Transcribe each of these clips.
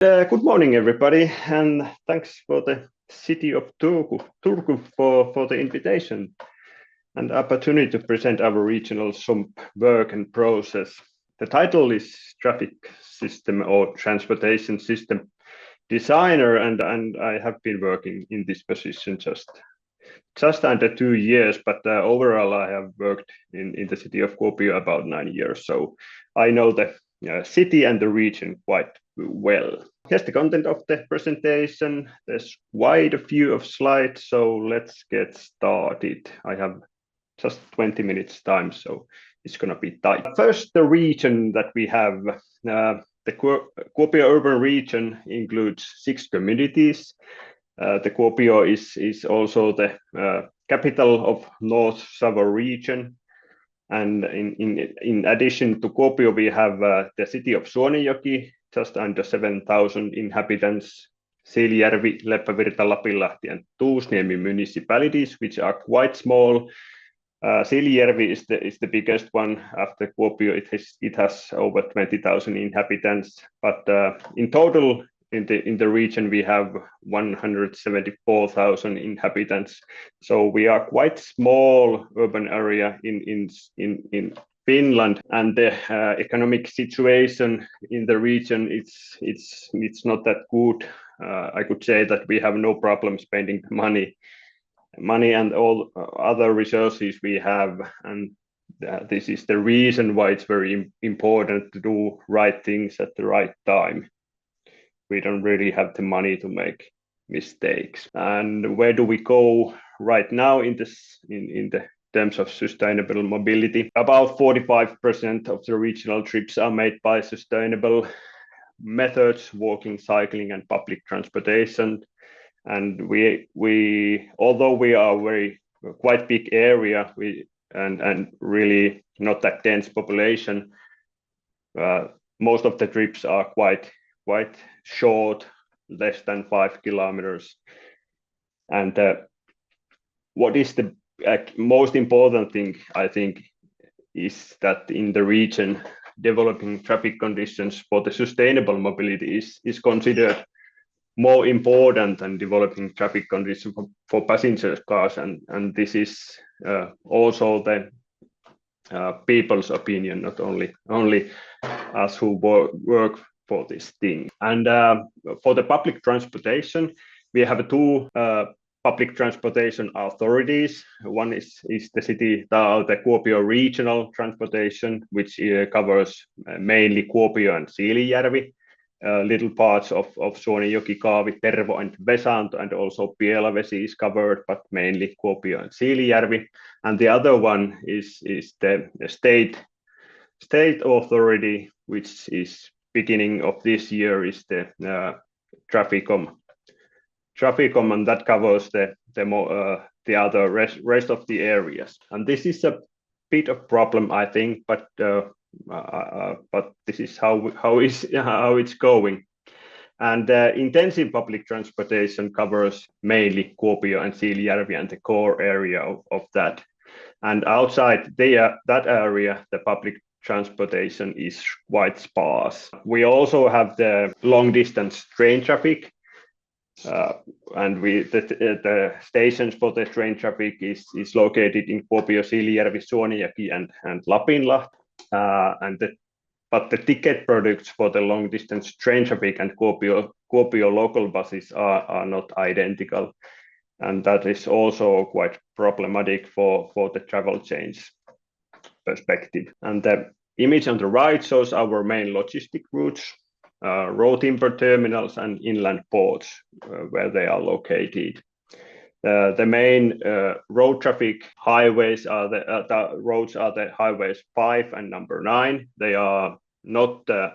Good morning, everybody, and thanks for the city of Turku for the invitation and opportunity to present our regional SUMP work and process. The title is Traffic System or Transportation System Designer, and I have been working in this position just under 2 years, but overall I have worked in the city of Kuopio about 9 years, so I know the city and the region quite well. Here's the content of the presentation. There's quite a few of slides, so let's get started. I have just 20 minutes time, so it's going to be tight. First, the region that we have. The Kuopio urban region includes 6 communities. The Kuopio is also the capital of North Savo region. And in addition to Kuopio, we have the city of Suonenjoki, just under 7,000 inhabitants, Siilijärvi, Leppävirta, Lapinlahti, and Tuusniemi municipalities, which are quite small. Siilijärvi is the biggest one after Kuopio. It has over 20,000 inhabitants, but in total, in the region, we have 174,000 inhabitants. So we are quite small urban area in Finland, and the economic situation in the region it's not that good. I could say that we have no problem spending money and all other resources we have, and this is the reason why it's very important to do right things at the right time. We don't really have the money to make mistakes. And where do we go right now in the terms of sustainable mobility? About 45% of the regional trips are made by sustainable methods, walking, cycling, and public transportation. And we although we are quite big area, and really not that dense population, most of the trips are quite short, less than 5 kilometers. And what is the most important thing, I think, is that in the region, developing traffic conditions for the sustainable mobility is considered more important than developing traffic conditions for passenger cars, and this is also the people's opinion, not only us who work for this thing. And for the public transportation, we have 2 public transportation authorities. One is the Kuopio Regional Transportation, which covers mainly Kuopio and Siilijärvi, little parts of Suonenjoki, Kaavi, Tervo, and Vesanto, and also Pielavesi is covered, but mainly Kuopio and Siilijärvi. And the other one is the state authority, which is beginning of this year is the Traficom, and that covers the other rest of the areas. And this is a bit of problem, I think, but this is how it's going. And intensive public transportation covers mainly Kuopio and Siilijärvi and the core area of that. And outside that area, the public transportation is quite sparse. We also have the long distance train traffic, and the stations for the train traffic is located in Kuopio, Siilijärvi, Suonenjoki, and Lapinlahti. But the ticket products for the long distance train traffic and Kuopio local buses are not identical, and that is also quite problematic for the travel change perspective. And the image on the right shows our main logistic routes, road timber terminals, and inland ports, where they are located. The main road traffic highways are the highways 5 and number 9. They are not the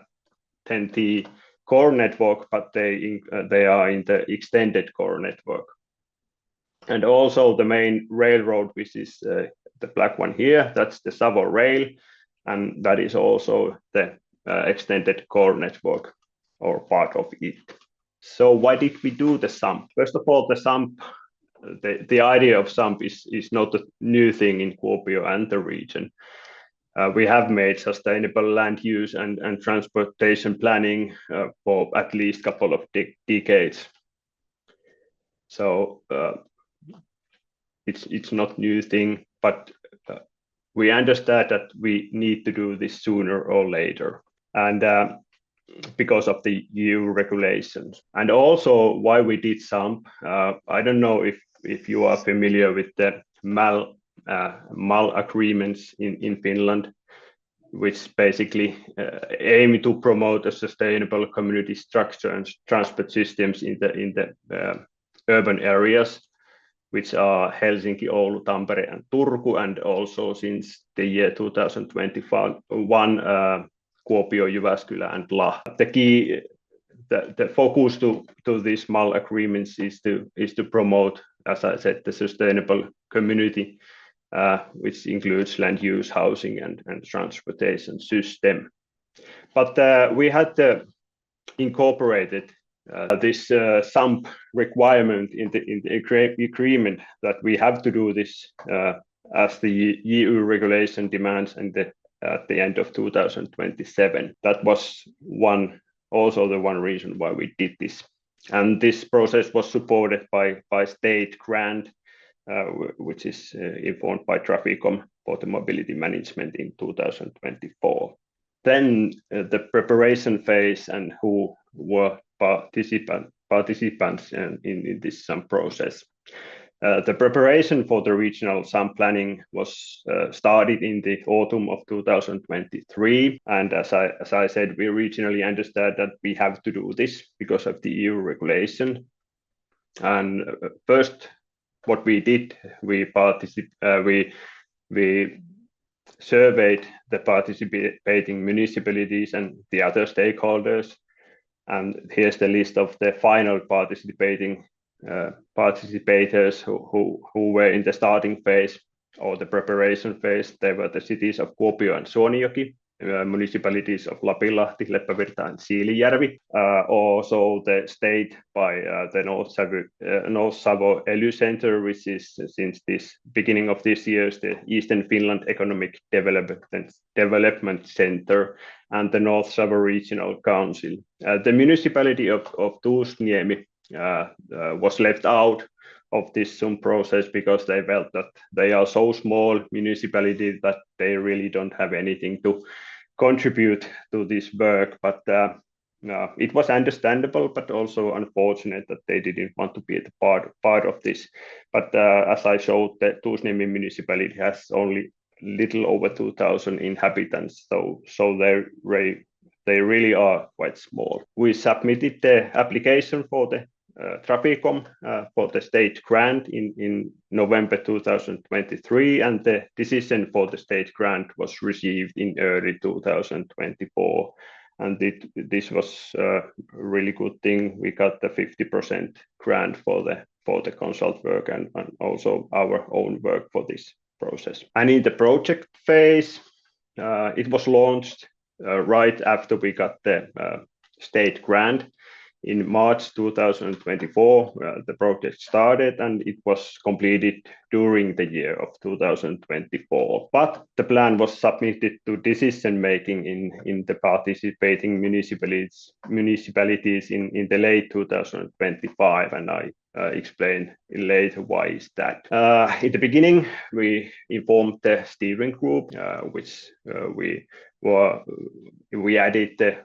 10T core network, but they are in the extended core network. And also the main railroad, which is the black one here, that's the Savo Rail, and that is also the extended core network or part of it. So why did we do the SUMP? First of all, the SUMP, the idea of SUMP is not a new thing in Kuopio and the region. we have made sustainable land use and transportation planning for at least a couple of decades. So it's not new thing, but we understand that we need to do this sooner or later, and because of the EU regulations, and also why we did SUMP. I don't know if you are familiar with the MAL agreements in Finland, which basically aim to promote a sustainable community structure and transport systems in the urban areas, which are Helsinki, Oulu, Tampere, and Turku, and also since the year 2021, Kuopio, Jyväskylä, and Lahti. The focus to these MAL agreements is to promote, as I said, the sustainable community, which includes land use, housing, and transportation system. But we had incorporated this SUMP requirement in the agreement that we have to do this as the EU regulation demands at the end of 2027. That was also the one reason why we did this. And this process was supported by state grant, which is informed by Traficom for the mobility management in 2024. Then the preparation phase and who were participants in this SUMP process. The preparation for the regional SUMP planning was started in the autumn of 2023, and as I said, we regionally understand that we have to do this because of the EU regulation. And first, what we did, we surveyed the participating municipalities and the other stakeholders, and here's the list of the final participators who were in the starting phase or the preparation phase. They were the cities of Kuopio and Suonenjoki, municipalities of Lapinlahti, Leppävirta, and Siilijärvi. Also the state by the North Savo ELY Center, which is since this beginning of this year the Eastern Finland Economic Development Center, and the North Savo Regional Council. The municipality of Tuusniemi was left out of this SUMP process because they felt that they are so small municipality that they really don't have anything to contribute to this work. But it was understandable, but also unfortunate that they didn't want to be a part of this. But as I showed, the Tuusniemi municipality has only little over 2,000 inhabitants, so they really are quite small. We submitted the application for the Traficom for the state grant in November 2023, and the decision for the state grant was received in early 2024. And this was a really good thing. We got the 50% grant for the consult work and also our own work for this process. And in the project phase, it was launched right after we got the state grant. In March 2024, the project started and it was completed during the year of 2024. But the plan was submitted to decision making in the participating municipalities in the late 2025, and I explain later why is that. In the beginning, we informed the steering group, which we added the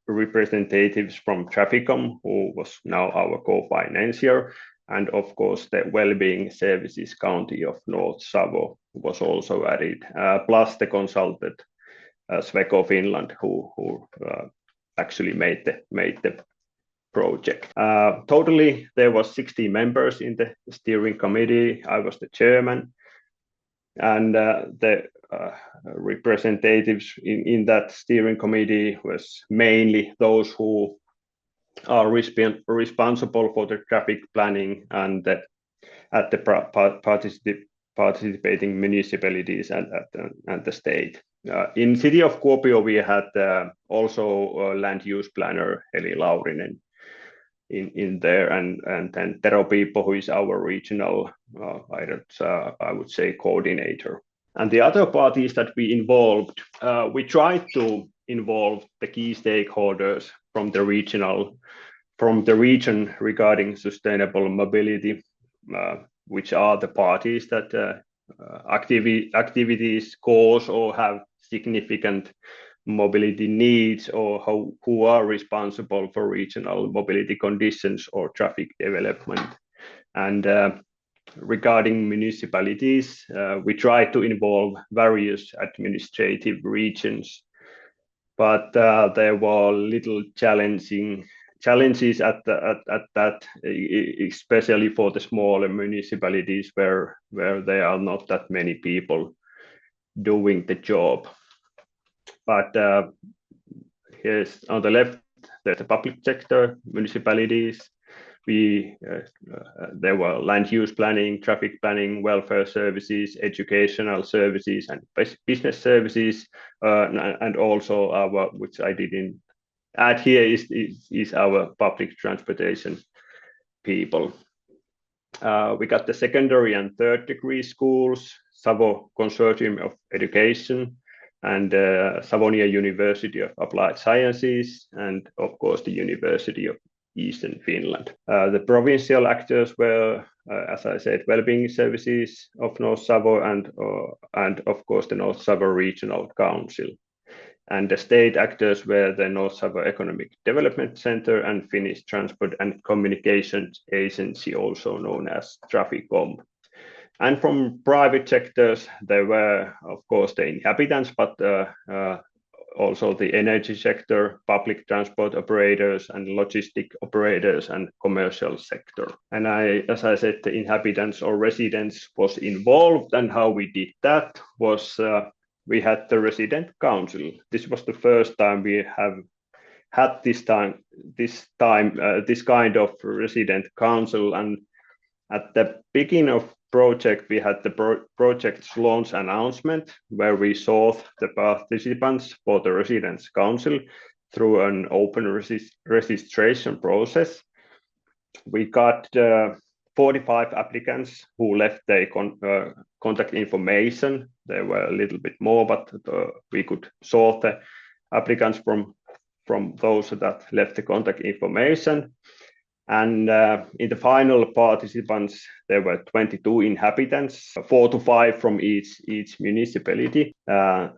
representatives from Traficom, who was now our co-financier, and of course the Wellbeing Services County of North Savo was also added, plus the consultant Sweco Finland, who actually made the project. Totally, there was 60 members in the steering committee. I was the chairman, and the representatives in that steering committee was mainly those who are responsible for the traffic planning and at the participating municipalities and the state. In city of Kuopio, we had also land use planner Heli Laurinen in there, and then Tero Piippo, who is our regional, I would say, coordinator. And the other parties that we involved, we tried to involve the key stakeholders from the region regarding sustainable mobility, which are the parties that activities cause or have significant mobility needs, or who are responsible for regional mobility conditions or traffic development. And regarding municipalities, we try to involve various administrative regions, but there were little challenges at that, especially for the smaller municipalities where there are not that many people doing the job. But here's on the left, there's the public sector municipalities. There were land use planning, traffic planning, welfare services, educational services, and business services, and also our, which I didn't add here, is our public transportation people. We got the secondary and third degree schools, Savo Consortium of Education, and Savonia University of Applied Sciences, and of course the University of Eastern Finland. The provincial actors were, as I said, Wellbeing Services of North Savo, and of course the North Savo Regional Council. And the state actors were the North Savo Economic Development Center and Finnish Transport and Communications Agency, also known as Traficom. And from private sectors, there were, of course, the inhabitants, but also the energy sector, public transport operators, and logistic operators, and commercial sector. And as I said, the inhabitants or residents was involved, and how we did that was we had the resident council. This was the first time we have had this kind of resident council, and at the beginning of project, we had the project's launch announcement where we sought the participants for the residents council through an open registration process. We got 45 applicants who left their contact information. There were a little bit more, but we could sort the applicants from those that left the contact information. And in the final participants, there were 22 inhabitants, 4 to 5 from each municipality. And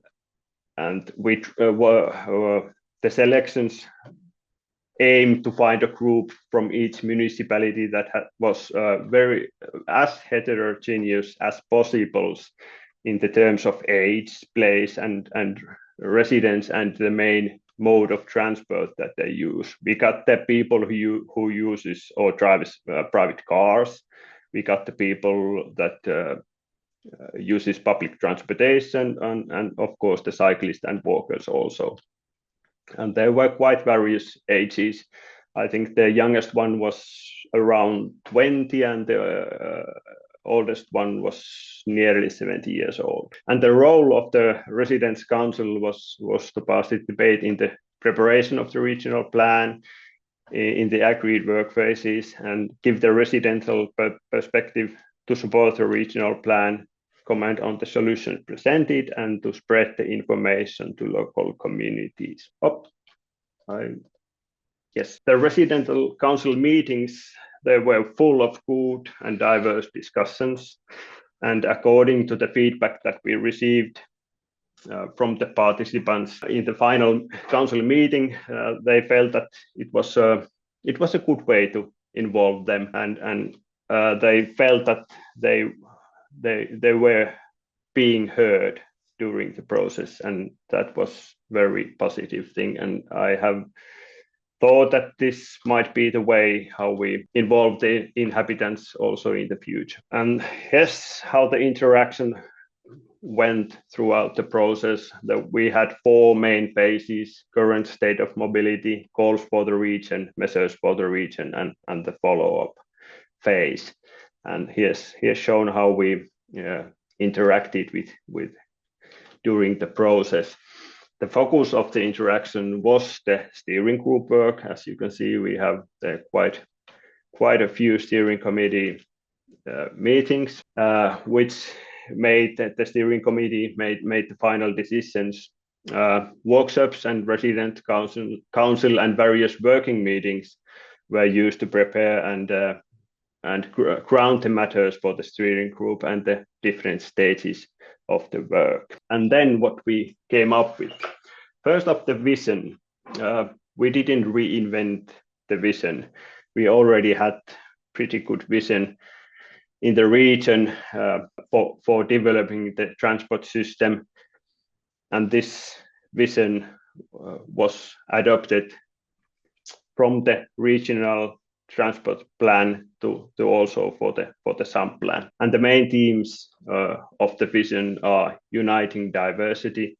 the selections aimed to find a group from each municipality that was very as heterogeneous as possible in the terms of age, place, and residence, and the main mode of transport that they use. We got the people who uses or drives private cars. We got the people that uses public transportation, and of course the cyclists and walkers also. And there were quite various ages. I think the youngest one was around 20, and the oldest one was nearly 70 years old. And the role of the Residents' Council was to participate in the preparation of the regional plan, in the agreed work phases, and give the residential perspective to support the regional plan, comment on the solutions presented, and to spread the information to local communities. Yes, the residential council meetings, they were full of good and diverse discussions. And according to the feedback that we received from the participants in the final council meeting, they felt that it was a good way to involve them, and they felt that they were being heard during the process, and that was very positive thing. And I have thought that this might be the way how we involve the inhabitants also in the future. And yes, how the interaction went throughout the process, that we had 4 main phases: current state of mobility, goals for the region, measures for the region, and the follow-up phase. And here's shown how we interacted with during the process. The focus of the interaction was the steering group work. As you can see, we have quite a few steering committee meetings, which the steering committee made the final decisions. Workshops and resident council and various working meetings were used to prepare and ground the matters for the steering group and the different stages of the work. And then what we came up with. First of the vision, we didn't reinvent the vision. We already had pretty good vision in the region for developing the transport system. And this vision was adopted from the regional transport plan to also for the SUMP plan. And the main themes of the vision are uniting diversity,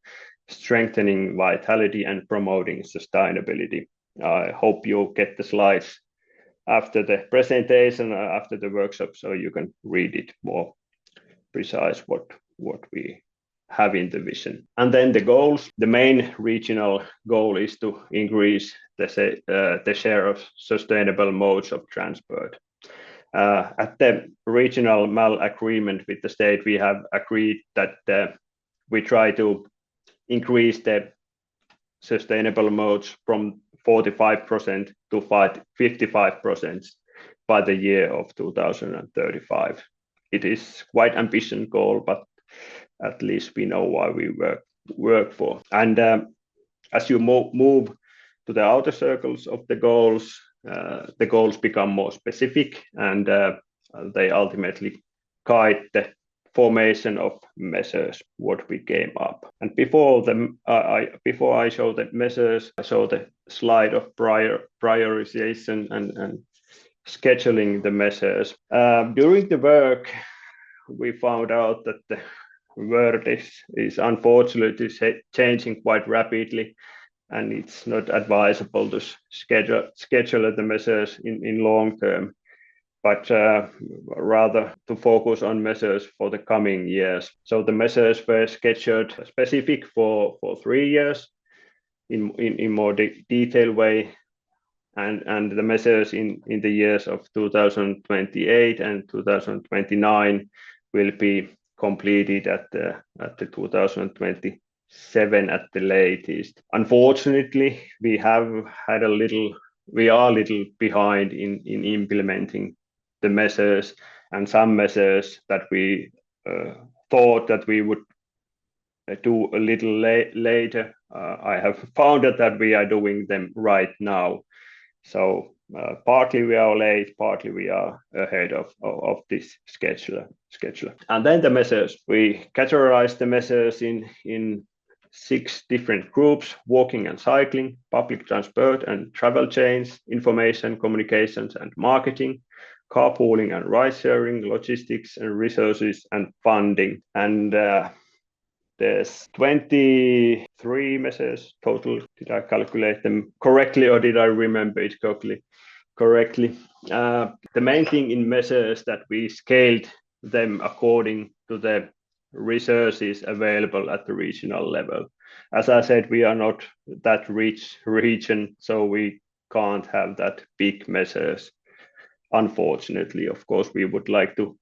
strengthening vitality, and promoting sustainability. I hope you get the slides after the presentation, after the workshop, so you can read it more precise what we have in the vision. And then the goals. The main regional goal is to increase the share of sustainable modes of transport. At the regional MAL agreement with the state, we have agreed that we try to increase the sustainable modes from 45% to 55% by the year of 2035. It is quite ambitious goal, but at least we know why we work for. And as you move to the outer circles of the goals become more specific, and they ultimately guide the formation of measures what we came up. And before I show the measures, I show the slide of prioritization and scheduling the measures. During the work, we found out that the world is unfortunately changing quite rapidly, and it's not advisable to schedule the measures in long term, but rather to focus on measures for the coming years. So the measures were scheduled specific for 3 years in more detailed way, and the measures in the years of 2028 and 2029 will be completed at the 2027 at the latest. Unfortunately, we are a little behind in implementing the measures, and some measures that we thought that we would do a little later. I have found that we are doing them right now. So partly we are late, partly we are ahead of this schedule. And then the measures. We categorize the measures in 6 different groups: walking and cycling, public transport and travel chains, information, communications and marketing, carpooling and ride sharing, logistics and resources, and funding. And there's 23 measures total. Did I calculate them correctly, or did I remember it correctly? The main thing in measures that we scaled them according to the resources available at the regional level. As I said, we are not that rich region, so we can't have that big measures. Unfortunately, of course, we would like to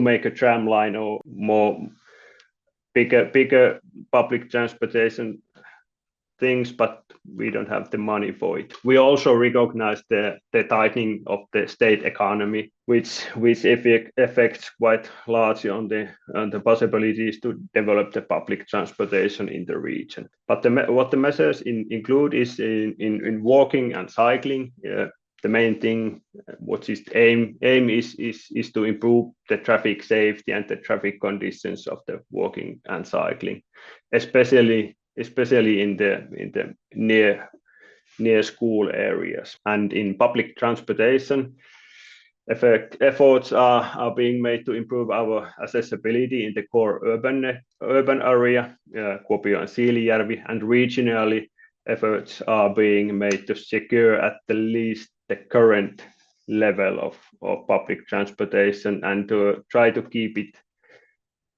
make a tram line or more bigger public transportation things, but we don't have the money for it. We also recognize the tightening of the state economy, which affects quite largely on the possibilities to develop the public transportation in the region. But what the measures include is in walking and cycling. The main thing, what is aim is to improve the traffic safety and the traffic conditions of the walking and cycling, especially in the near school areas. And in public transportation, efforts are being made to improve our accessibility in the core urban area, Kuopio and Siilijärvi, and regionally efforts are being made to secure at the least the current level of public transportation and to try to keep it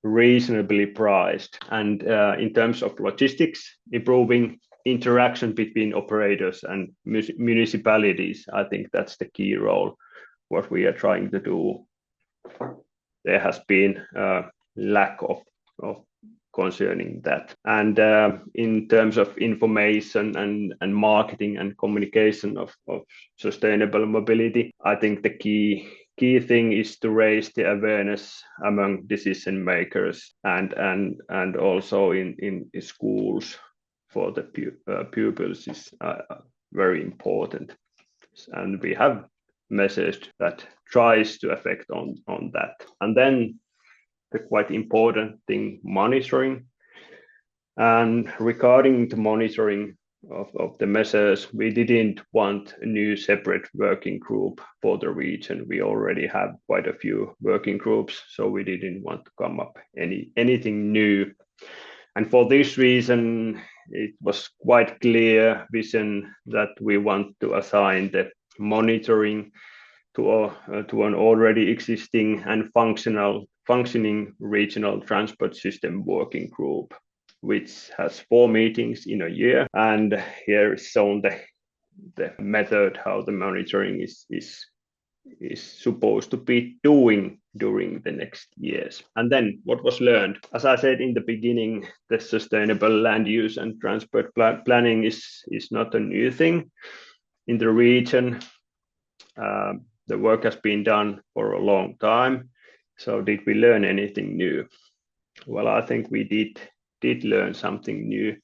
reasonably priced. And in terms of logistics, improving interaction between operators and municipalities, I think that's the key role what we are trying to do. there has been lack of concerning that. And in terms of information and marketing and communication of sustainable mobility, I think the key thing is to raise the awareness among decision makers and also in schools for the pupils is very important. And we have measures that tries to affect on that. And then the quite important thing, monitoring. And regarding the monitoring of the measures, we didn't want a new separate working group for the region. We already have quite a few working groups, so we didn't want to come up anything new. And for this reason, it was quite clear vision that we want to assign the monitoring to an already existing and functioning regional transport system working group, which has 4 meetings in a year. And here is shown the method how the monitoring is supposed to be doing during the next years. And then what was learned? As I said in the beginning, the sustainable land use and transport planning is not a new thing in the region. The work has been done for a long time. So did we learn anything new? Well, I think we did learn something new.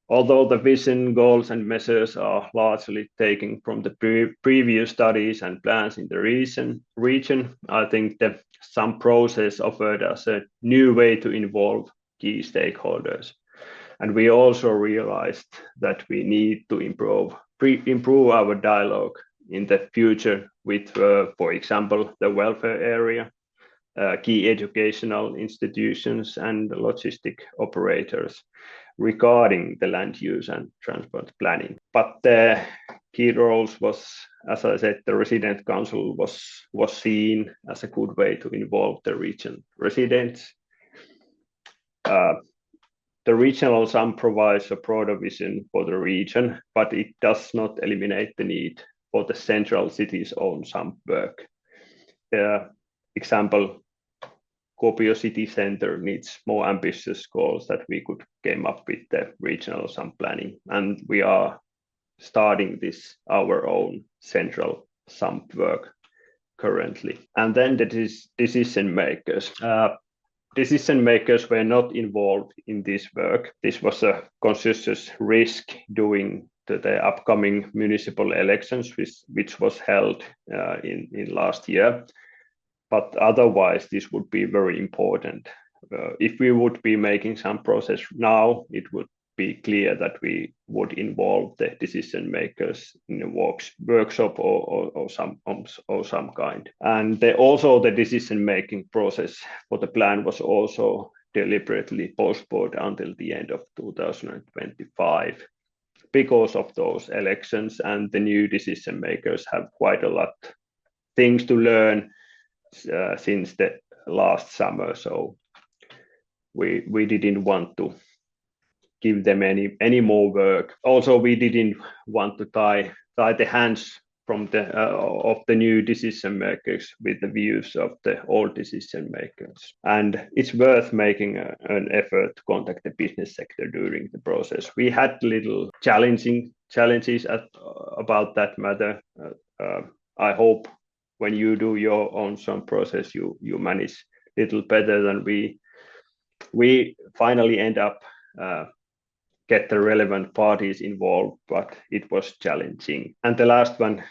Although the vision, goals, and measures are largely taken from the previous studies and plans in the region, I think the SUMP process offered us a new way to involve key stakeholders. And we also realized that we need to improve our dialogue in the future with, for example, the welfare area, key educational institutions, and logistic operators regarding the land use and transport planning. But the key roles was, as I said, the resident council was seen as a good way to involve the region residents. The regional SUMP provides a broader vision for the region, but it does not eliminate the need for the central city's own SUMP work. Example, Kuopio city center needs more ambitious goals that we could came up with the regional SUMP planning, and we are starting our own central SUMP work currently. And then the decision makers. Decision makers were not involved in this work. This was a conscious risk during the upcoming municipal elections, which was held in last year. But otherwise, this would be very important. If we would be making some process now, it would be clear that we would involve the decision makers in a workshop or some kind. And also the decision making process for the plan was also deliberately postponed until the end of 2025 because of those elections, and the new decision makers have quite a lot things to learn since the last summer, so we didn't want to give them any more work. Also, we didn't want to tie the hands from of the new decision makers with the views of the old decision makers. And it's worth making an effort to contact the business sector during the process. We had little challenges about that matter. I hope when you do your own SUMP process, you manage a little better than we finally end up get the relevant parties involved, but it was challenging. And the last one,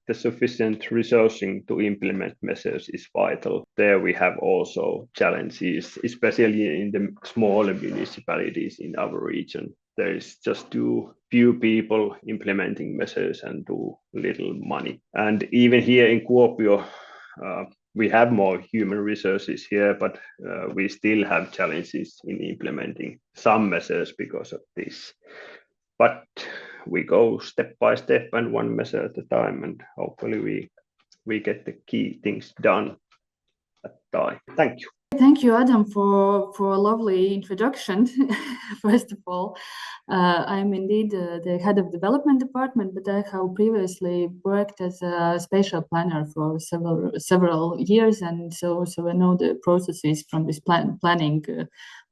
the sufficient resourcing to implement measures is vital. There we have also challenges, especially in the smaller municipalities in our region. There is just too few people implementing measures and too little money. And even here in Kuopio, we have more human resources here, but we still have challenges in implementing some measures because of this. But we go step by step and one measure at a time, and hopefully we get the key things done at a time. Thank you. thank you, Adam, for a lovely introduction. First of all, I'm indeed the head of development department, but I have previously worked as a spatial planner for several years, and so I know the processes from this planning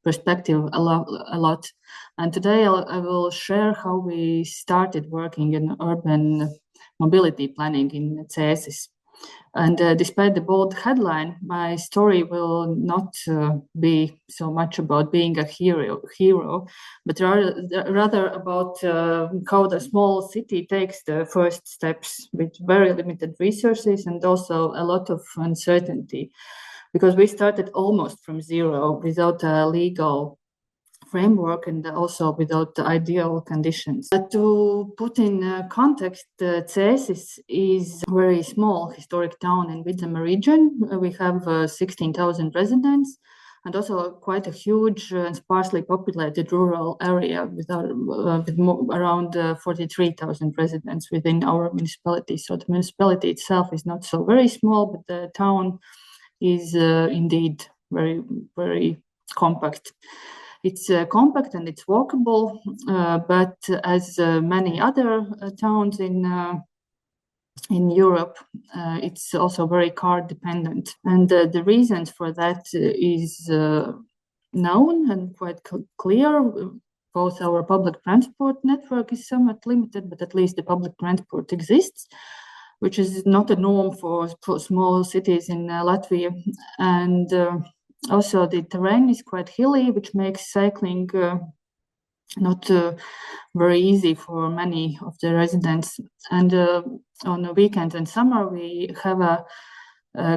perspective a lot. And today I will share how we started working in urban mobility planning in CSIS. And despite the bold headline, my story will not be so much about being a hero, but rather about how the small city takes the first steps with very limited resources and also a lot of uncertainty, because we started almost from zero without a legal framework and also without the ideal conditions. To put in context, CSIS is a very small historic town in Vidzeme region. We have 16,000 residents and also quite a huge and sparsely populated rural area with around 43,000 residents within our municipality. So the municipality itself is not so very small, but the town is indeed very, very compact. It's compact and it's walkable, but as many other towns in Europe, it's also very car dependent. And the reasons for that is known and quite clear. Both our public transport network is somewhat limited, but at least the public transport exists, which is not a norm for small cities in Latvia. And also, the terrain is quite hilly, which makes cycling not very easy for many of the residents. And on the weekends and summer, we have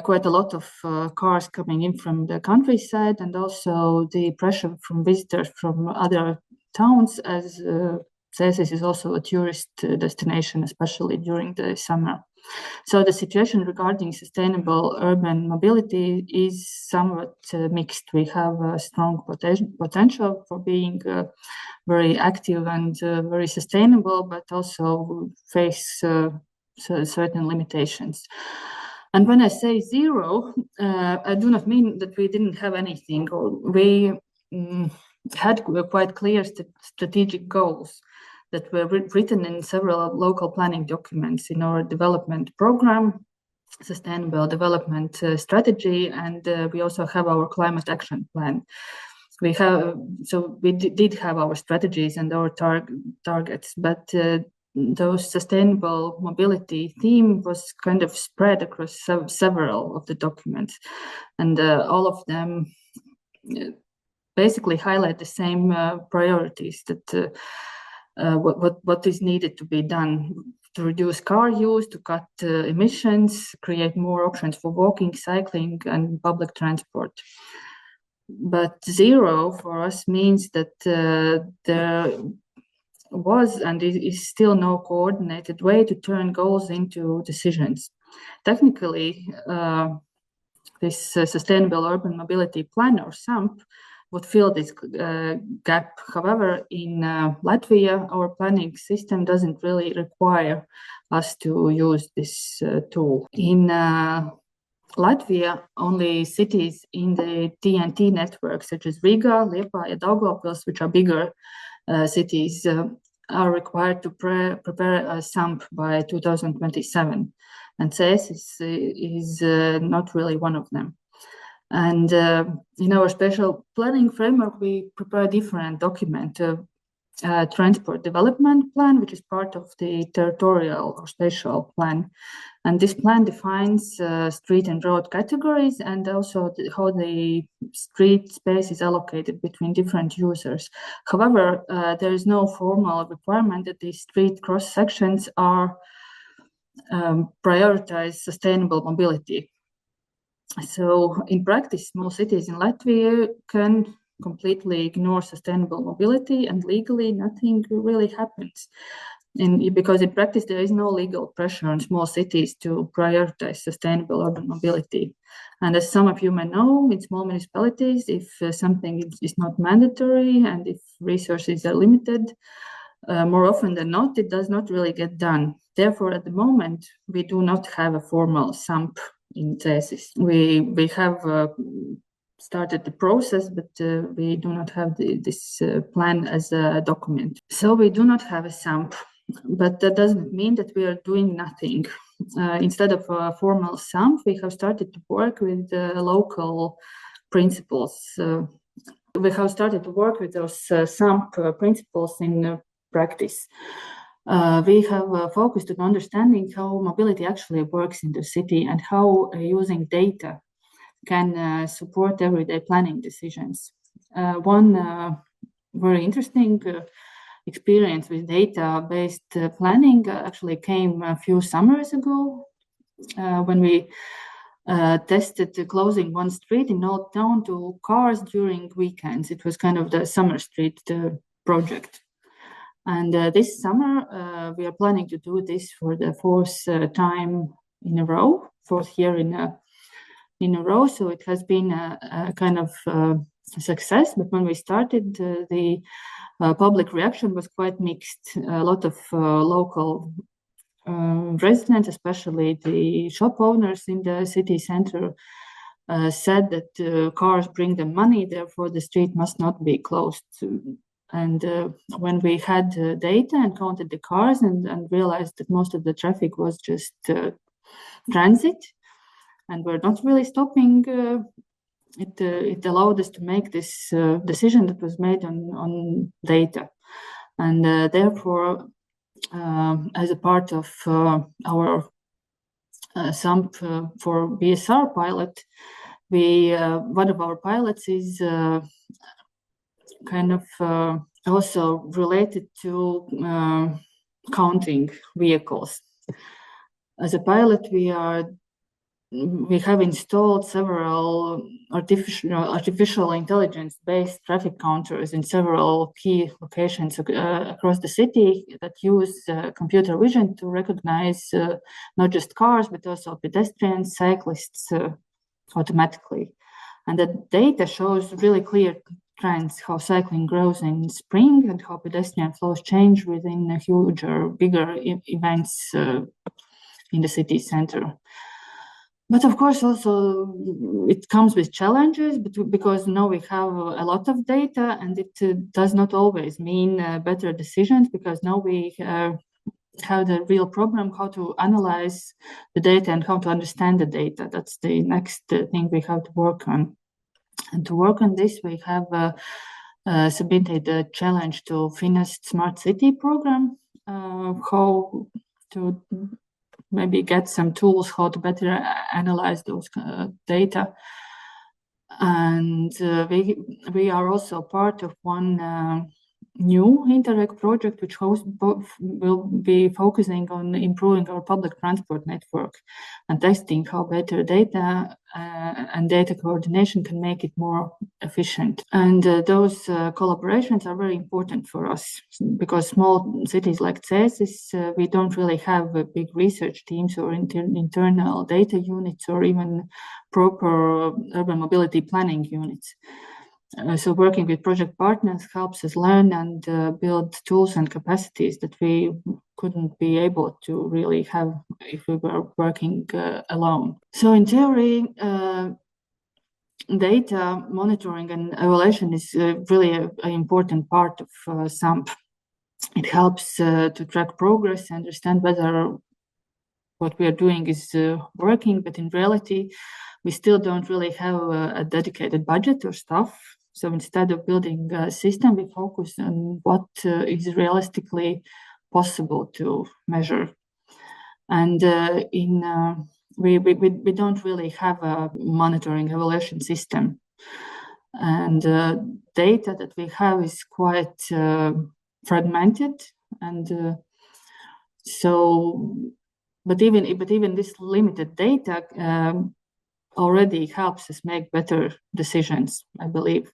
quite a lot of cars coming in from the countryside, and also the pressure from visitors from other towns, as CSIS is also a tourist destination, especially during the summer. So the situation regarding sustainable urban mobility is somewhat mixed. We have a strong potential for being very active and very sustainable, but also face certain limitations. And when I say zero, I do not mean that we didn't have anything. We had quite clear strategic goals that were written in several local planning documents in our development program, sustainable development strategy, and we also have our climate action plan. We did have our strategies and our targets, but those sustainable mobility theme was kind of spread across several of the documents, and all of them basically highlight the same priorities that what is needed to be done to reduce car use, to cut emissions, create more options for walking, cycling, and public transport. But zero for us means that there was and is still no coordinated way to turn goals into decisions. Technically, this Sustainable Urban Mobility Plan, or SUMP, would fill this gap. However, in Latvia, our planning system doesn't really require us to use this tool. In Latvia, only cities in the TNT network, such as Riga, Liepāja, Daugavpils, which are bigger cities, are required to prepare a SUMP by 2027. And CSIS is not really one of them. And in our special planning framework, we prepare a different document, transport development plan, which is part of the territorial or spatial plan. And this plan defines street and road categories, and also how the street space is allocated between different users. However, there is no formal requirement that these street cross sections are prioritize sustainable mobility. So in practice, small cities in Latvia can completely ignore sustainable mobility, and legally nothing really happens. Because in practice, there is no legal pressure on small cities to prioritize sustainable urban mobility. And as some of you may know, in small municipalities, if something is not mandatory and if resources are limited, more often than not, it does not really get done. Therefore, at the moment, we do not have a formal SUMP in CSIS. We have started the process, but we do not have this plan as a document. So we do not have a SUMP, but that doesn't mean that we are doing nothing. Instead of a formal SUMP, we have started to work with local principles. We have started to work with those SUMP principles in practice. We have focused on understanding how mobility actually works in the city and how using data can support everyday planning decisions. One very interesting experience with data-based planning actually came a few summers ago when we tested closing one street in Old Town to cars during weekends. It was kind of the summer street project. And this summer, we are planning to do this for the fourth time in a row, fourth year in a row. So it has been a kind of success. But when we started, the public reaction was quite mixed. A lot of local residents, especially the shop owners in the city center, said that cars bring them money, therefore the street must not be closed. And when we had data and counted the cars and realized that most of the traffic was just transit and we're not really stopping, it allowed us to make this decision that was made on data. And therefore, as a part of our SUMP for BSR pilot, one of our pilots is kind of also related to counting vehicles. As a pilot, we have installed several artificial intelligence-based traffic counters in several key locations across the city that use computer vision to recognize not just cars, but also pedestrians, cyclists automatically. And the data shows really clear trends, how cycling grows in spring and how pedestrian flows change within huge or bigger events in the city center. But of course, also it comes with challenges, because now we have a lot of data, and it does not always mean better decisions, because now we have the real problem how to analyze the data and how to understand the data. That's the next thing we have to work on. And to work on this, we have submitted a challenge to Finnish Smart City program, how to maybe get some tools how to better analyze those data. And we are also part of one new Interreg project, which will be focusing on improving our public transport network and testing how better data and data coordination can make it more efficient. And those collaborations are very important for us, because small cities like Cēsis, we don't really have big research teams or internal data units or even proper urban mobility planning units. So working with project partners helps us learn and build tools and capacities that we couldn't be able to really have if we were working alone. So in theory, data monitoring and evaluation is really an important part of SUMP. It helps to track progress, understand whether what we are doing is working, but in reality, we still don't really have a dedicated budget or staff. So instead of building a system, we focus on what is realistically possible to measure. And we don't really have a monitoring evaluation system. And data that we have is quite fragmented. And but even this limited data already helps us make better decisions, I believe.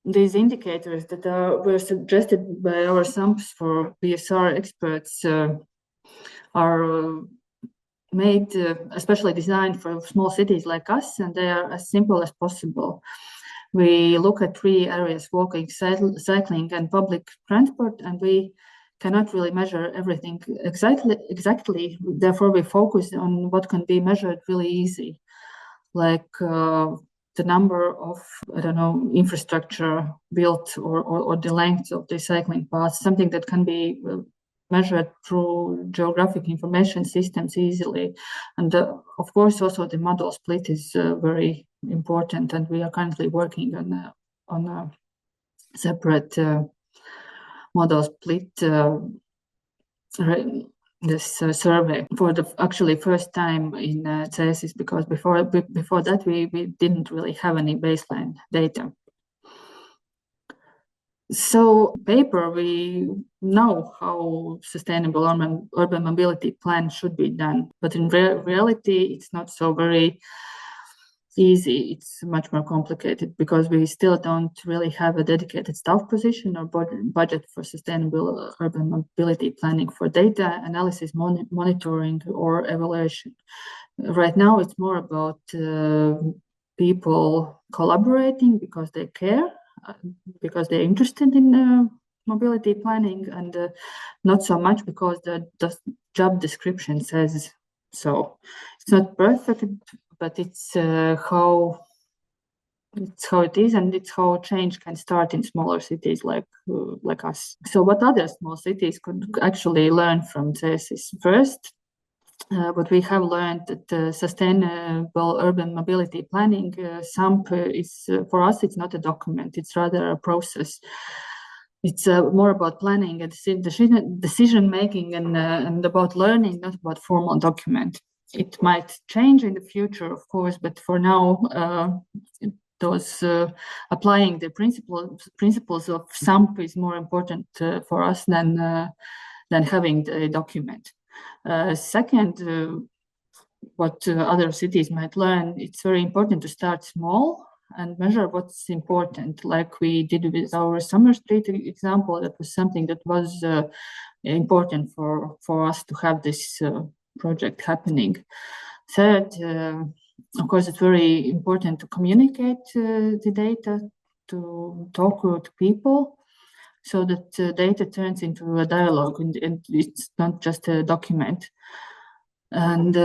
These indicators that were suggested by our SUMPs for BSR experts are made, especially designed for small cities like us, and they are as simple as possible. We look at 3 areas: walking, cycling, and public transport, and we cannot really measure everything exactly. Therefore, we focus on what can be measured really easy. like the number of, I don't know, infrastructure built or the length of the cycling paths, something that can be measured through geographic information systems easily. And of course, also the model split is very important, and we are currently working on a separate model split this survey for the actually first time in CESIS, because before that we didn't really have any baseline data. So paper, we know how sustainable urban mobility plan should be done, but in reality it's not so very easy. It's much more complicated because we still don't really have a dedicated staff position or budget for sustainable urban mobility planning for data analysis, monitoring or evaluation. Right now it's more about people collaborating because they care, because they're interested in mobility planning, and not so much because the job description says so. It's not perfect, but it's how it is, and it's how change can start in smaller cities like us. So what other small cities could actually learn from CESIS? First, what we have learned that sustainable urban mobility planning, SUMP, is for us, it's not a document, it's rather a process. It's more about planning and decision making and about learning, not about formal document. It might change in the future, of course, but for now, those applying the principles of SUMP is more important for us than having the document. Second, what other cities might learn, it's very important to start small and measure what's important, like we did with our Summer Street example. That was something that was important for us to have this project happening. Third, of course, it's very important to communicate the data, to talk to people, so that data turns into a dialogue and it's not just a document. And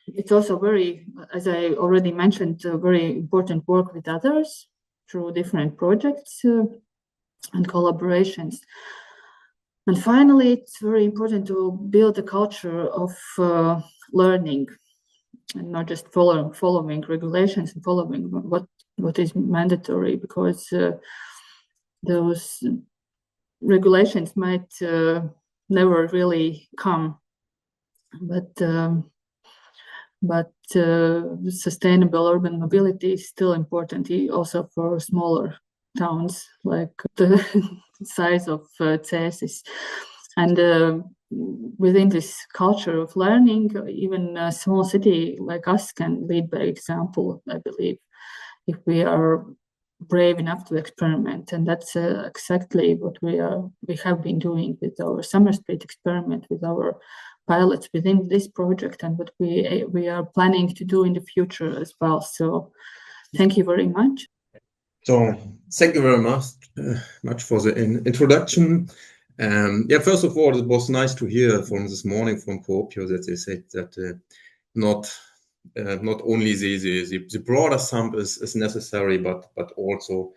it's also very, as I already mentioned, very important work with others through different projects and collaborations. And finally, it's very important to build a culture of learning and not just following regulations and following what is mandatory, because those regulations might never really come, but sustainable urban mobility is still important also for smaller towns like the size of CESIS. And within this culture of learning, even a small city like us can lead by example, I believe, if we are brave enough to experiment. And that's exactly what we have been doing with our Summer Street experiment, with our pilots within this project, and what we are planning to do in the future as well. So thank you very much. So thank you very much for the introduction. First of all, it was nice to hear from this morning from Kuopio that they said that not only the broader SUMP is necessary, but also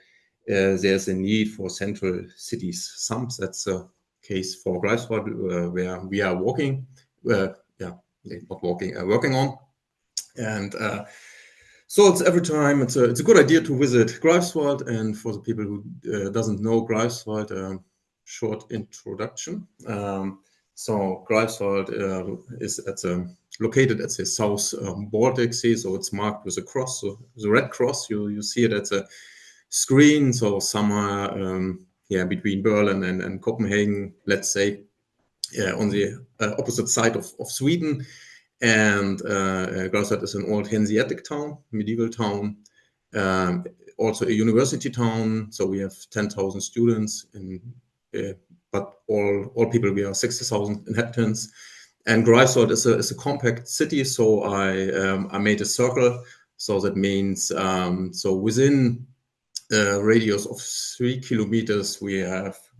there's a need for central cities SUMPs. That's the case for Greifswald, where we are working on. And so it's every time it's a good idea to visit Greifswald. And for the people who doesn't know Greifswald, short introduction. So Greifswald is located at the South Baltic Sea, so it's marked with a cross, so the red cross. You see it at the screen. So somewhere between Berlin and Copenhagen, let's say, on the opposite side of Sweden. And Greifswald is an old Hanseatic town, medieval town, also a university town. So we have 10,000 students, but all people, we are 60,000 inhabitants. And Greifswald is a compact city, so I made a circle. So that means so within a radius of 3 kilometers, we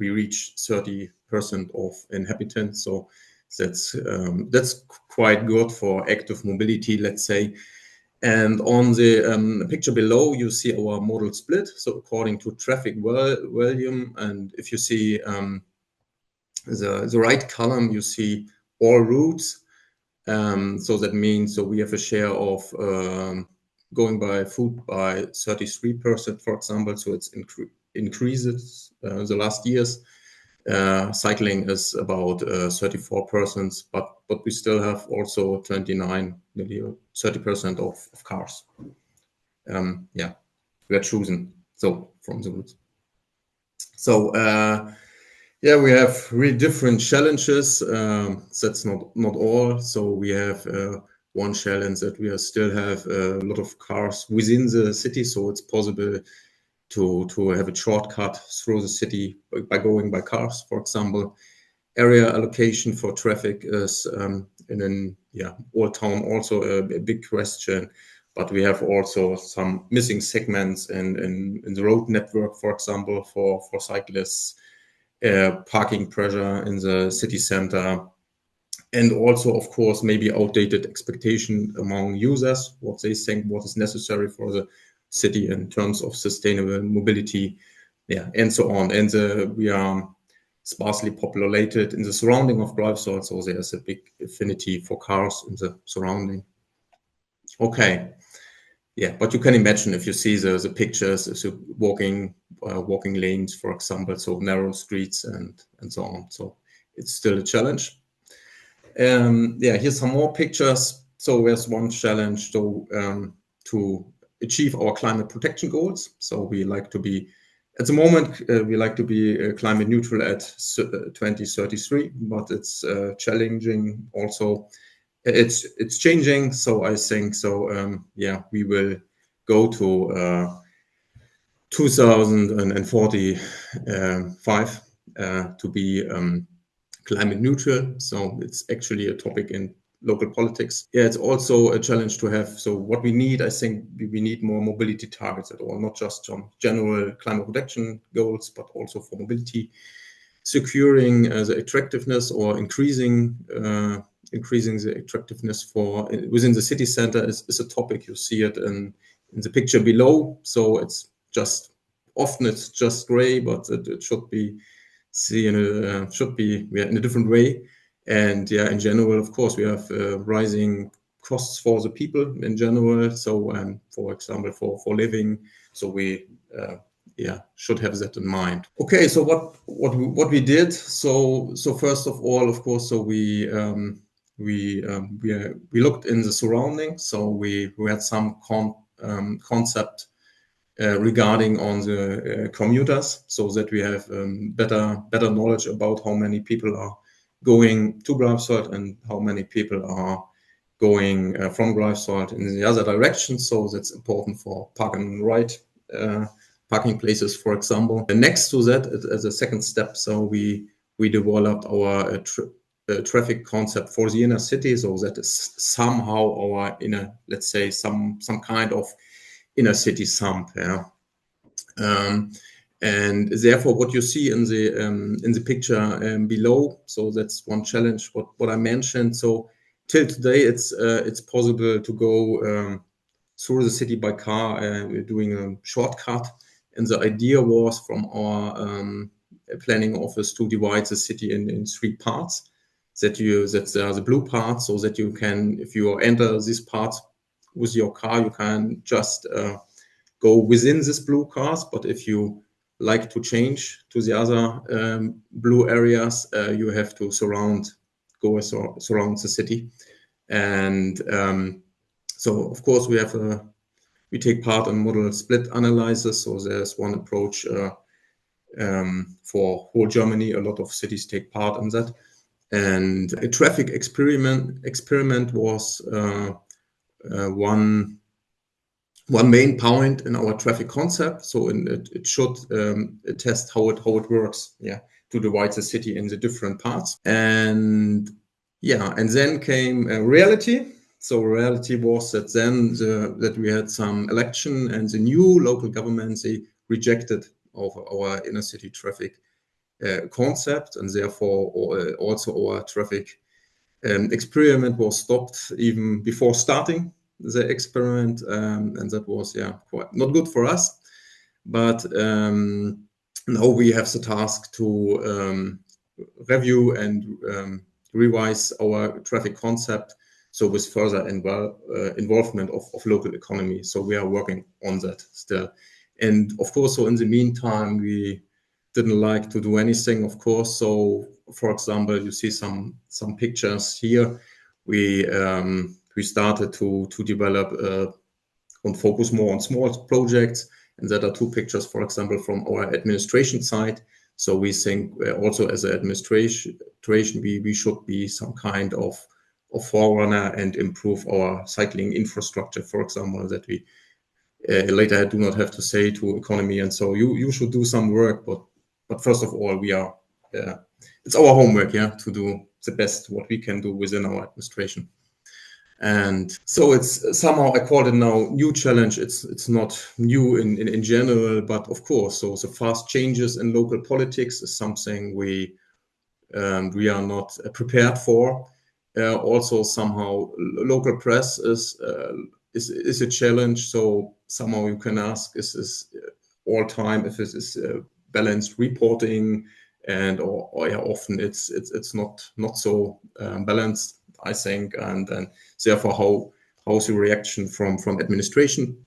reach 30% of inhabitants. So that's quite good for active mobility, let's say. And on the picture below, you see our modal split. So according to traffic volume, and if you see the right column, you see all routes. So that means, so we have a share of going by foot by 33%, for example. So it's increases the last years. Cycling is about 34%, but we still have also 30% of cars. Yeah, we are chosen so from the routes. So yeah, we have really different challenges. That's not all. So we have one challenge that we still have a lot of cars within the city. So it's possible to have a shortcut through the city by going by cars, for example. Area allocation for traffic is in an old town also a big question. But we have also some missing segments in the road network, for example, for cyclists. Parking pressure in the city center, and also, of course, maybe outdated expectation among users, what they think, what is necessary for the city in terms of sustainable mobility, and so on. And we are sparsely populated in the surrounding of Greifswald, so there's a big affinity for cars in the surrounding. Okay. Yeah, but you can imagine if you see the pictures, if you're walking lanes, for example, so narrow streets and so on. So it's still a challenge. Yeah, here's some more pictures. So there's one challenge to achieve our climate protection goals. So we like to be, at the moment, we like to be climate neutral at 2033, but it's challenging also. It's changing, so I think so. Yeah, we will go to 2045 to be climate neutral. So it's actually a topic in local politics. Yeah, it's also a challenge to have. So what we need, I think, we need more mobility targets at all, not just some general climate protection goals, but also for mobility, securing the attractiveness or increasing the attractiveness for within the city center is a topic. You see it in the picture below. So it's just often it's just gray, but it should be seen in a different way. And yeah, in general, of course, we have rising costs for the people in general. So for example, for living, so we should have that in mind. Okay, so what we did. So first of all, of course, so we looked in the surroundings. So we had some concept regarding on the commuters, so that we have better knowledge about how many people are going to Greifswald and how many people are going from Greifswald in the other direction. So that's important for park and ride parking places, for example. And next to that, as a second step, so we developed our traffic concept for the inner city. So that is somehow our inner, let's say, some kind of inner city SUMP. Yeah. And therefore, what you see in the picture below, so that's one challenge. What I mentioned. So till today, it's possible to go through the city by car. We're doing a shortcut, and the idea was from our planning office to divide the city in three parts. That's the blue part, so that you can, if you enter these parts with your car, you can just go within this blue cars. But if you like to change to the other blue areas, you have to surround the city. And so of course we take part in modal split analysis. So there's one approach for whole Germany. A lot of cities take part in that. And a traffic experiment was one main point in our traffic concept. So it should test how it works, to divide the city in the different parts. And then came reality. So reality was that then that we had some election, and the new local government, they rejected our inner city traffic concept, and therefore also our traffic experiment was stopped even before starting. the experiment, and that was quite not good for us. But now we have the task to review and revise our traffic concept, so with further involvement of local economy. So we are working on that still. And of course, so in the meantime, we didn't like to do anything, of course. So for example, you see some pictures here. We started to develop and focus more on small projects. And there are 2 pictures, for example, from our administration side. So we think also as an administration, we should be some kind of forerunner and improve our cycling infrastructure, for example, that we later do not have to say to economy. And so you should do some work, but first of all, we are it's our homework, to do the best what we can do within our administration. And so it's somehow, I call it now new challenge. It's not new in general, but of course, so the fast changes in local politics is something we are not prepared for. Also, somehow local press is a challenge. So somehow you can ask, is this all time if it is balanced reporting, and or often it's not so balanced, I think, and therefore how's the reaction from administration.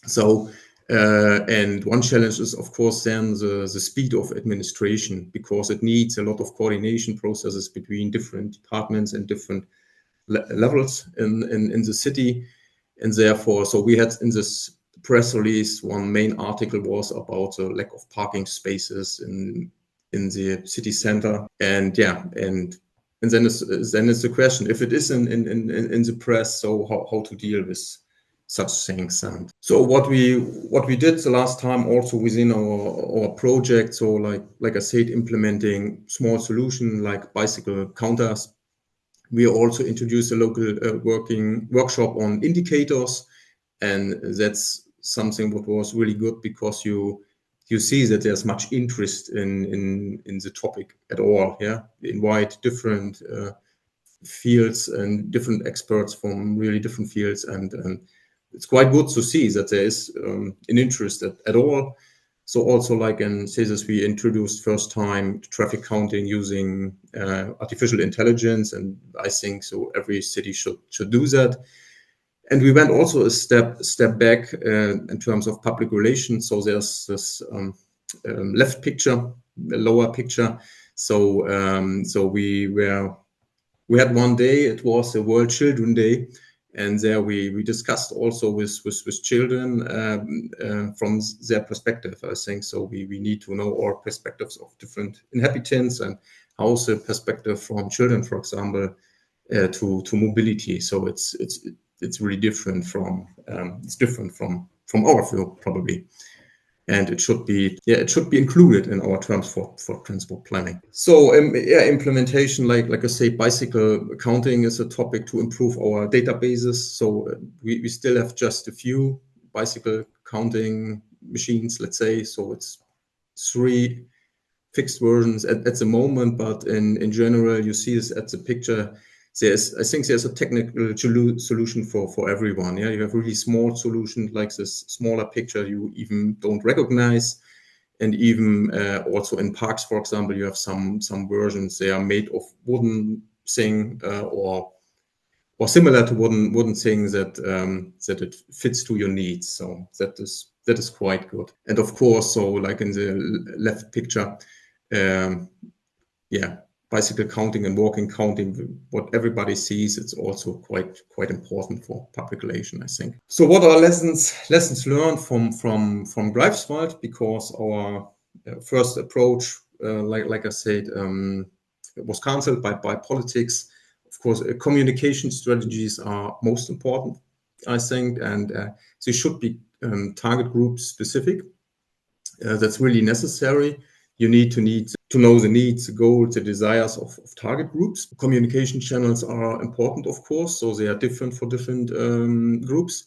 So and one challenge is of course then the speed of administration, because it needs a lot of coordination processes between different departments and different levels in the city. And therefore, so we had in this press release, one main article was about the lack of parking spaces in the city center. And then it's the question, if it is in the press, so how to deal with such things. And so what we did the last time also within our project, so like I said, implementing small solution like bicycle counters. We also introduced a local workshop on indicators, and that's something what was really good, because you see that there's much interest in the topic at all. Invite different fields and different experts from really different fields, and it's quite good to see that there is an interest at all. So also like in CESIS, we introduced first time traffic counting using artificial intelligence, and I think so every city should do that. And we went also a step back in terms of public relations. So there's this left picture, the lower picture. So we had one day, it was the World Children Day, and there we discussed also with children from their perspective, I think. So we need to know all perspectives of different inhabitants, and how's the perspective from children, for example, to mobility. So it's really different from our view probably, and it should be included in our terms for transport planning. So implementation, like I say, bicycle counting is a topic to improve our databases. So we still have just a few bicycle counting machines, let's say. So it's 3 fixed versions at the moment, but in general, you see this at the picture. I think there's a technical solution for everyone. You have really small solution like this smaller picture you even don't recognize, and even also in parks, for example, you have some versions. They are made of wooden thing or similar to wooden things that it fits to your needs. So that is quite good. And of course, so like in the left picture, bicycle counting and walking counting, what everybody sees, it's also quite important for public relation, I think. So what are lessons learned from Greifswald? Because our first approach, like I said, was cancelled by politics. Of course, communication strategies are most important, I think, and they should be target group specific. That's really necessary. You need to know the needs, the goals, the desires of target groups. Communication channels are important, of course, so they are different for different groups,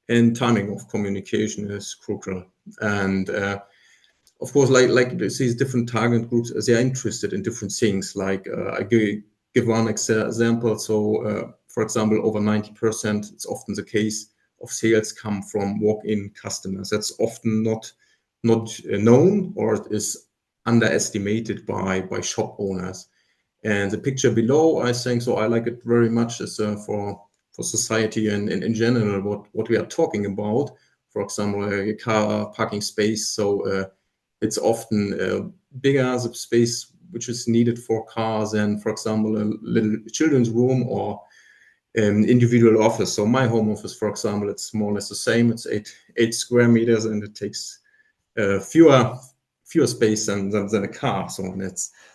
and timing of communication is crucial. And of course, like these different target groups, they are interested in different things. Like I give one example. So, for For example, over 90%, it's often the case of sales come from walk-in customers. That's often not known, or it is underestimated by shop owners. And the picture below, I think, so I like it very much as for society and in general what we are talking about. For example, a car parking space. So it's often bigger, the space which is needed for cars than, for example, a little children's room or an individual office. So my home office, for example, it's more or less the same. It's 8 square meters, and it takes fewer space than a car. So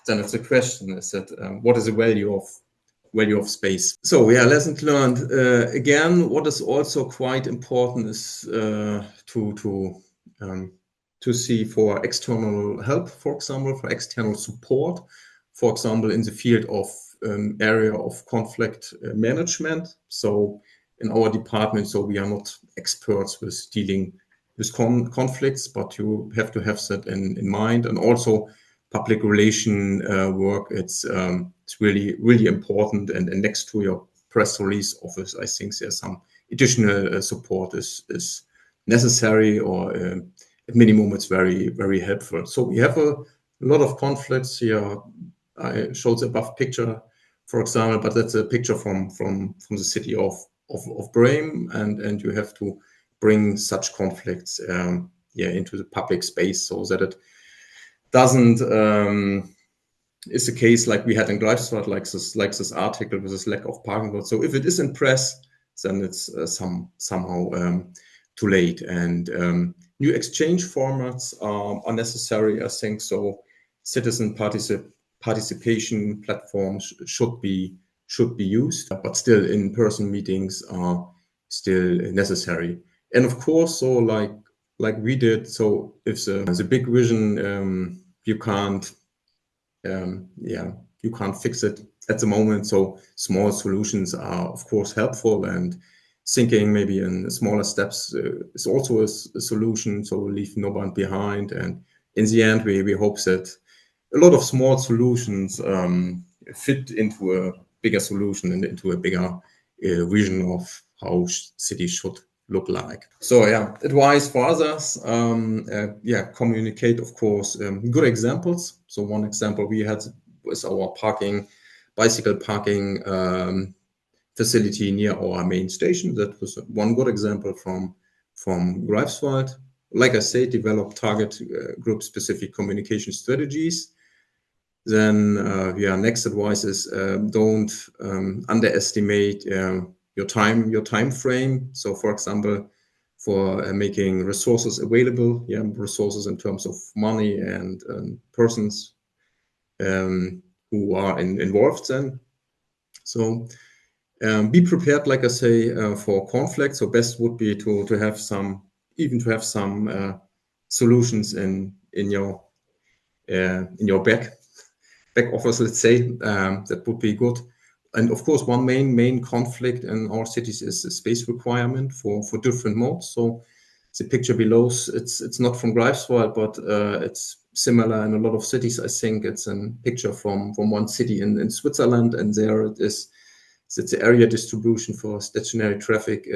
then it's a question: is that what is the value of space? So yeah, lessons learned. Again, what is also quite important is to see for external help, for example, for external support, for example, in the field of area of conflict management. So in our department, so we are not experts with dealing with conflicts, but you have to have that in mind. And also public relation work, it's really important. And next to your press release office, I think there's some additional support is necessary, or at minimum, it's very, very helpful. So we have a lot of conflicts here. I showed the above picture, for example, but that's a picture from the city of Bremen, and you have to bring such conflicts into the public space so that it doesn't is the case like we had in Greifswald, like this article with this lack of parking lots. So if it is in press, then it's somehow too late. And new exchange formats are necessary, I think. So citizen participation platforms should be used, but still in-person meetings are still necessary. And of course, so like we did, so if the big vision, you can't fix it at the moment. So small solutions are of course helpful, and thinking maybe in smaller steps is also a solution. So leave no one behind. And in the end, we hope that a lot of small solutions fit into a bigger solution and into a bigger vision of how cities should look like. So yeah, advice for others, communicate, of course, good examples. So one example we had was our bicycle parking facility near our main station. That was one good example from Greifswald. Like I say, develop target group specific communication strategies. Then next advice is don't underestimate your time frame. So for example, for making resources available, resources in terms of money and persons who are involved then. So be prepared, like I say, for conflict. So best would be to have some solutions in your back office, let's say. That would be good. And of course, one main conflict in our cities is the space requirement for different modes. So the picture below, it's not from Greifswald, but it's similar in a lot of cities. I think it's a picture from one city in Switzerland, and there it is. It's the area distribution for stationary traffic.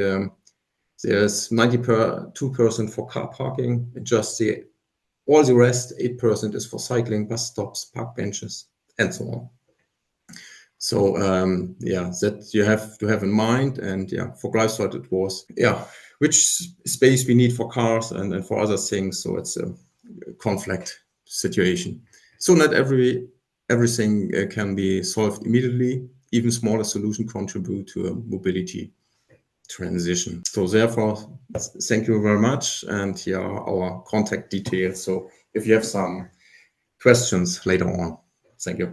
There's 92% for car parking, and just all the rest, 8% is for cycling, bus stops, park benches, and so on. So that you have to have in mind. And for Greifswald it was which space we need for cars and for other things. So it's a conflict situation. So not everything can be solved immediately. Even smaller solutions contribute to a mobility transition. So therefore, thank you very much. And here are our contact details. So if you have some questions later on, thank you.